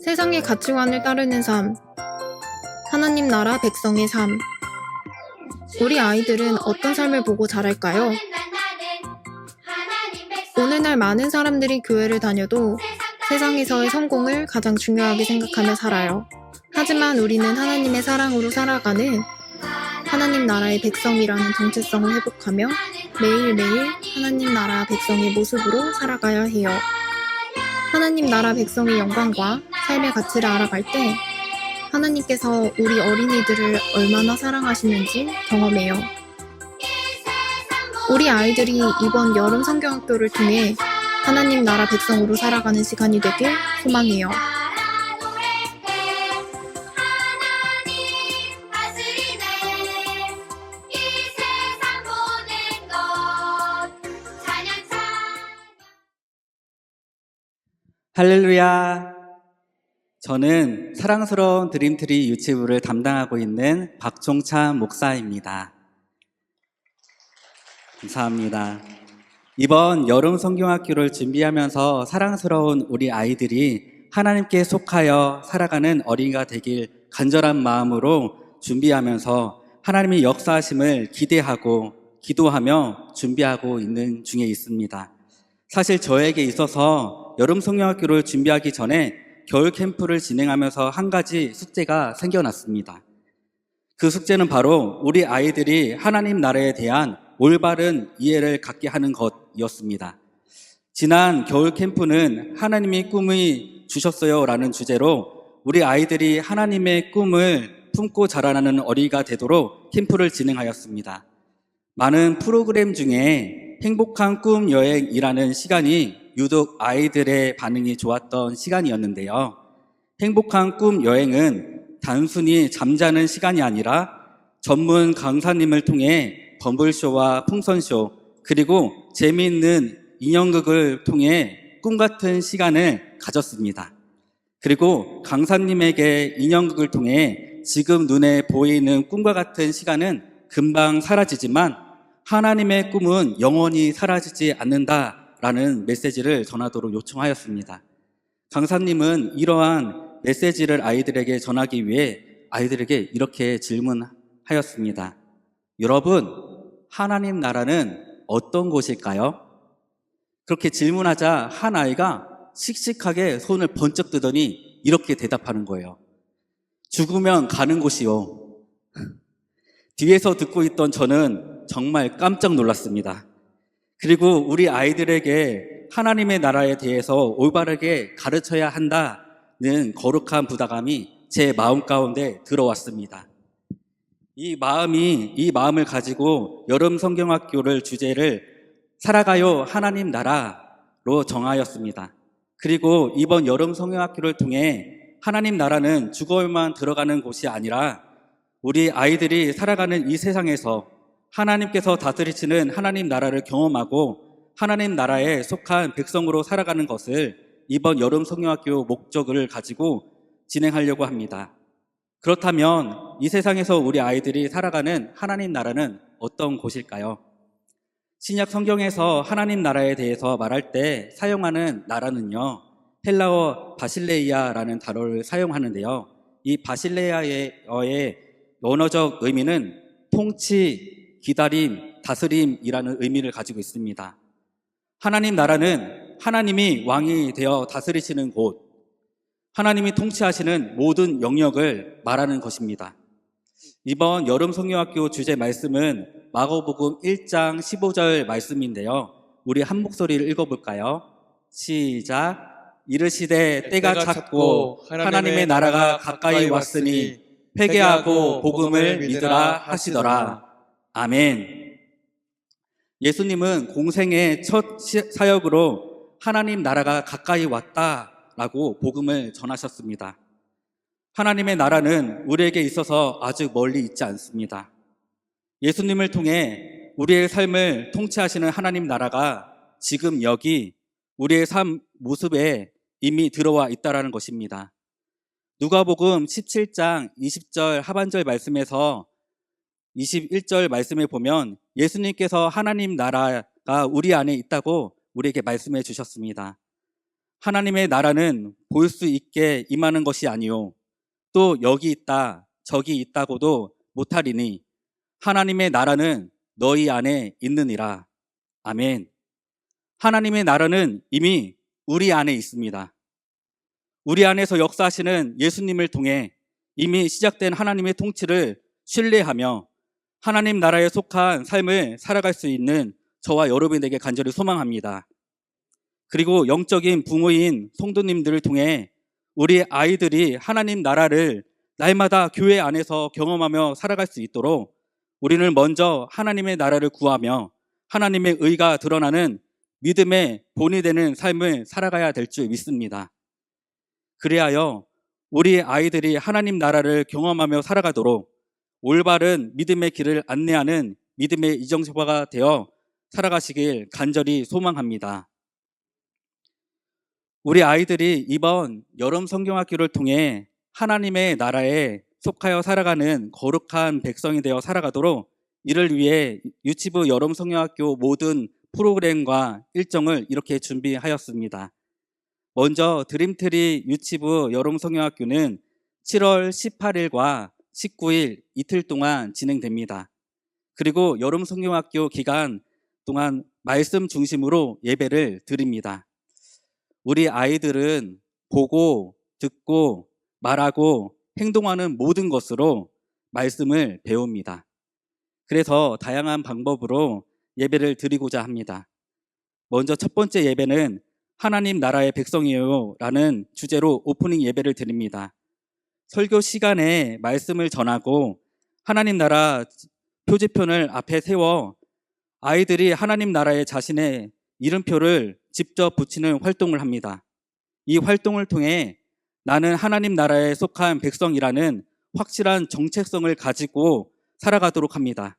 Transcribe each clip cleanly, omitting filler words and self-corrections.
세상의 가치관을 따르는 삶, 하나님 나라 백성의 삶. 우리 아이들은 어떤 삶을 보고 자랄까요? 오늘날 많은 사람들이 교회를 다녀도 세상에서의 성공을 가장 중요하게 생각하며 살아요. 하지만 우리는 하나님의 사랑으로 살아가는 하나님 나라의 백성이라는 정체성을 회복하며 매일매일 하나님 나라 백성의 모습으로 살아가야 해요. 하나님 나라 백성의 영광과 삶의 가치를 알아갈 때 하나님께서 우리 어린이들을 얼마나 사랑하시는지 경험해요. 우리 아이들이 이번 여름 성경학교를 통해 하나님 나라 백성으로 살아가는 시간이 되길 소망해요. 할렐루야. 저는 사랑스러운 드림트리 유치부를 담당하고 있는 박종찬 목사입니다. 감사합니다. 이번 여름 성경학교를 준비하면서 사랑스러운 우리 아이들이 하나님께 속하여 살아가는 어린이가 되길 간절한 마음으로 준비하면서 하나님의 역사하심을 기대하고 기도하며 준비하고 있는 중에 있습니다. 사실 저에게 있어서 여름 성경학교를 준비하기 전에 겨울 캠프를 진행하면서 한 가지 숙제가 생겨났습니다. 그 숙제는 바로 우리 아이들이 하나님 나라에 대한 올바른 이해를 갖게 하는 것이었습니다. 지난 겨울 캠프는 하나님이 꿈을 주셨어요 라는 주제로 우리 아이들이 하나님의 꿈을 품고 자라나는 어린이가 되도록 캠프를 진행하였습니다. 많은 프로그램 중에 행복한 꿈 여행이라는 시간이 유독 아이들의 반응이 좋았던 시간이었는데요. 행복한 꿈 여행은 단순히 잠자는 시간이 아니라 전문 강사님을 통해 덤블쇼와 풍선쇼 그리고 재미있는 인형극을 통해 꿈같은 시간을 가졌습니다. 그리고 강사님에게 인형극을 통해 지금 눈에 보이는 꿈과 같은 시간은 금방 사라지지만 하나님의 꿈은 영원히 사라지지 않는다라는 메시지를 전하도록 요청하였습니다. 강사님은 이러한 메시지를 아이들에게 전하기 위해 아이들에게 이렇게 질문하였습니다. 여러분, 하나님 나라는 어떤 곳일까요? 그렇게 질문하자 한 아이가 씩씩하게 손을 번쩍 뜨더니 이렇게 대답하는 거예요. 죽으면 가는 곳이요. 뒤에서 듣고 있던 저는 정말 깜짝 놀랐습니다. 그리고 우리 아이들에게 하나님의 나라에 대해서 올바르게 가르쳐야 한다는 거룩한 부담감이 제 마음 가운데 들어왔습니다. 이 마음을 가지고 여름 성경학교를 주제를 살아가요 하나님 나라로 정하였습니다. 그리고 이번 여름 성경학교를 통해 하나님 나라는 죽어야만 들어가는 곳이 아니라 우리 아이들이 살아가는 이 세상에서 하나님께서 다스리시는 하나님 나라를 경험하고 하나님 나라에 속한 백성으로 살아가는 것을 이번 여름 성경학교 목적을 가지고 진행하려고 합니다. 그렇다면 이 세상에서 우리 아이들이 살아가는 하나님 나라는 어떤 곳일까요? 신약 성경에서 하나님 나라에 대해서 말할 때 사용하는 나라는요, 헬라어 바실레이아라는 단어를 사용하는데요. 이 바실레이아의 원어적 의미는 통치, 기다림, 다스림이라는 의미를 가지고 있습니다. 하나님 나라는 하나님이 왕이 되어 다스리시는 곳, 하나님이 통치하시는 모든 영역을 말하는 것입니다. 이번 여름 성경학교 주제 말씀은 마가복음 1장 15절 말씀인데요. 우리 한 목소리를 읽어볼까요? 시작. 이르시되 때가 찼고 하나님의 나라가 가까이 왔으니 회개하고 복음을 믿으라 하시더라. 아멘. 예수님은 공생의 첫 사역으로 하나님 나라가 가까이 왔다라고 복음을 전하셨습니다. 하나님의 나라는 우리에게 있어서 아주 멀리 있지 않습니다. 예수님을 통해 우리의 삶을 통치하시는 하나님 나라가 지금 여기 우리의 삶 모습에 이미 들어와 있다는 것입니다. 누가복음 17장 20절 하반절 말씀에서 21절 말씀에 보면 예수님께서 하나님 나라가 우리 안에 있다고 우리에게 말씀해 주셨습니다. 하나님의 나라는 볼 수 있게 임하는 것이 아니요 또 여기 있다 저기 있다고도 못하리니 하나님의 나라는 너희 안에 있느니라. 아멘. 하나님의 나라는 이미 우리 안에 있습니다. 우리 안에서 역사하시는 예수님을 통해 이미 시작된 하나님의 통치를 신뢰하며 하나님 나라에 속한 삶을 살아갈 수 있는 저와 여러분에게 간절히 소망합니다. 그리고 영적인 부모인 성도님들을 통해 우리 아이들이 하나님 나라를 날마다 교회 안에서 경험하며 살아갈 수 있도록 우리는 먼저 하나님의 나라를 구하며 하나님의 의가 드러나는 믿음의 본이 되는 삶을 살아가야 될 줄 믿습니다. 그리하여 우리 아이들이 하나님 나라를 경험하며 살아가도록 올바른 믿음의 길을 안내하는 믿음의 이정표가 되어 살아가시길 간절히 소망합니다. 우리 아이들이 이번 여름 성경학교를 통해 하나님의 나라에 속하여 살아가는 거룩한 백성이 되어 살아가도록 이를 위해 유치부 여름 성경학교 모든 프로그램과 일정을 이렇게 준비하였습니다. 먼저 드림트리 유치부 여름 성경학교는 7월 18일과 19일 이틀 동안 진행됩니다. 그리고 여름 성경학교 기간 동안 말씀 중심으로 예배를 드립니다. 우리 아이들은 보고 듣고 말하고 행동하는 모든 것으로 말씀을 배웁니다. 그래서 다양한 방법으로 예배를 드리고자 합니다. 먼저 첫 번째 예배는 하나님 나라의 백성이에요 라는 주제로 오프닝 예배를 드립니다. 설교 시간에 말씀을 전하고 하나님 나라 표지편을 앞에 세워 아이들이 하나님 나라에 자신의 이름표를 직접 붙이는 활동을 합니다. 이 활동을 통해 나는 하나님 나라에 속한 백성이라는 확실한 정체성을 가지고 살아가도록 합니다.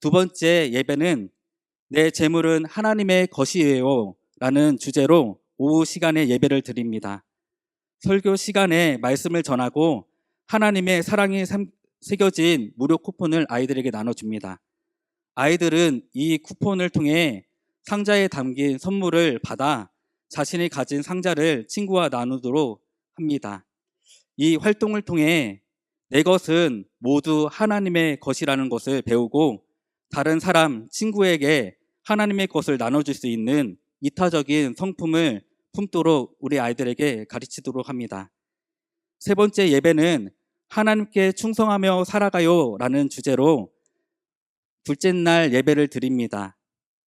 두 번째 예배는 내 재물은 하나님의 것이에요 라는 주제로 오후 시간에 예배를 드립니다. 설교 시간에 말씀을 전하고 하나님의 사랑이 새겨진 무료 쿠폰을 아이들에게 나눠줍니다. 아이들은 이 쿠폰을 통해 상자에 담긴 선물을 받아 자신이 가진 상자를 친구와 나누도록 합니다. 이 활동을 통해 내 것은 모두 하나님의 것이라는 것을 배우고 다른 사람, 친구에게 하나님의 것을 나눠줄 수 있는 이타적인 성품을 품도록 우리 아이들에게 가르치도록 합니다. 세 번째 예배는 하나님께 충성하며 살아가요 라는 주제로 둘째 날 예배를 드립니다.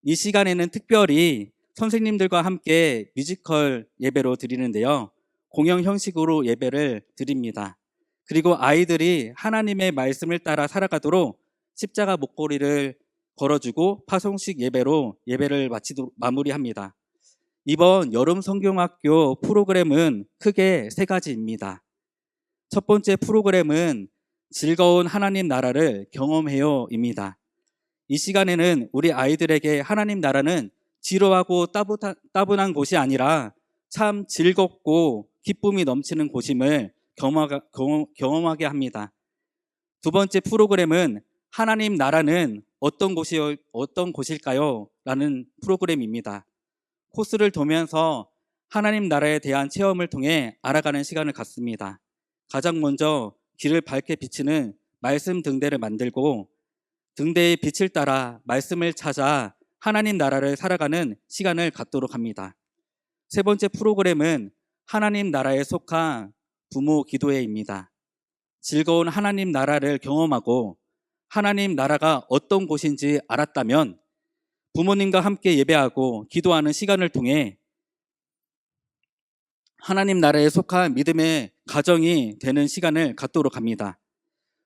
이 시간에는 특별히 선생님들과 함께 뮤지컬 예배로 드리는데요. 공연 형식으로 예배를 드립니다. 그리고 아이들이 하나님의 말씀을 따라 살아가도록 십자가 목걸이를 걸어주고 파송식 예배로 예배를 마무리합니다. 이번 여름 성경학교 프로그램은 크게 세 가지입니다. 첫 번째 프로그램은 즐거운 하나님 나라를 경험해요입니다. 이 시간에는 우리 아이들에게 하나님 나라는 지루하고 따분한 곳이 아니라 참 즐겁고 기쁨이 넘치는 곳임을 경험하게 합니다. 두 번째 프로그램은 하나님 나라는 어떤 곳일까요? 라는 프로그램입니다. 코스를 도면서 하나님 나라에 대한 체험을 통해 알아가는 시간을 갖습니다. 가장 먼저 길을 밝게 비치는 말씀 등대를 만들고 등대의 빛을 따라 말씀을 찾아 하나님 나라를 살아가는 시간을 갖도록 합니다. 세 번째 프로그램은 하나님 나라에 속한 부모 기도회입니다. 즐거운 하나님 나라를 경험하고 하나님 나라가 어떤 곳인지 알았다면 부모님과 함께 예배하고 기도하는 시간을 통해 하나님 나라에 속한 믿음의 가정이 되는 시간을 갖도록 합니다.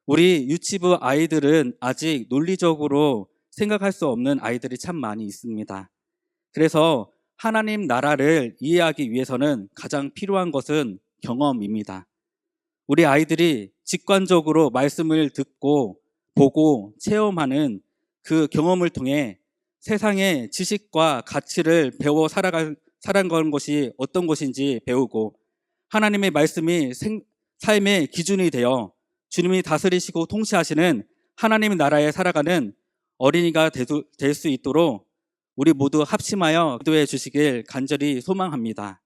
우리 유치부 아이들은 아직 논리적으로 생각할 수 없는 아이들이 참 많이 있습니다. 그래서 하나님 나라를 이해하기 위해서는 가장 필요한 것은 경험입니다. 우리 아이들이 직관적으로 말씀을 듣고 보고 체험하는 그 경험을 통해 세상의 지식과 가치를 배워 살아가는 것이 어떤 것인지 배우고 하나님의 말씀이 삶의 기준이 되어 주님이 다스리시고 통치하시는 하나님의 나라에 살아가는 어린이가 될 수 있도록 우리 모두 합심하여 기도해 주시길 간절히 소망합니다.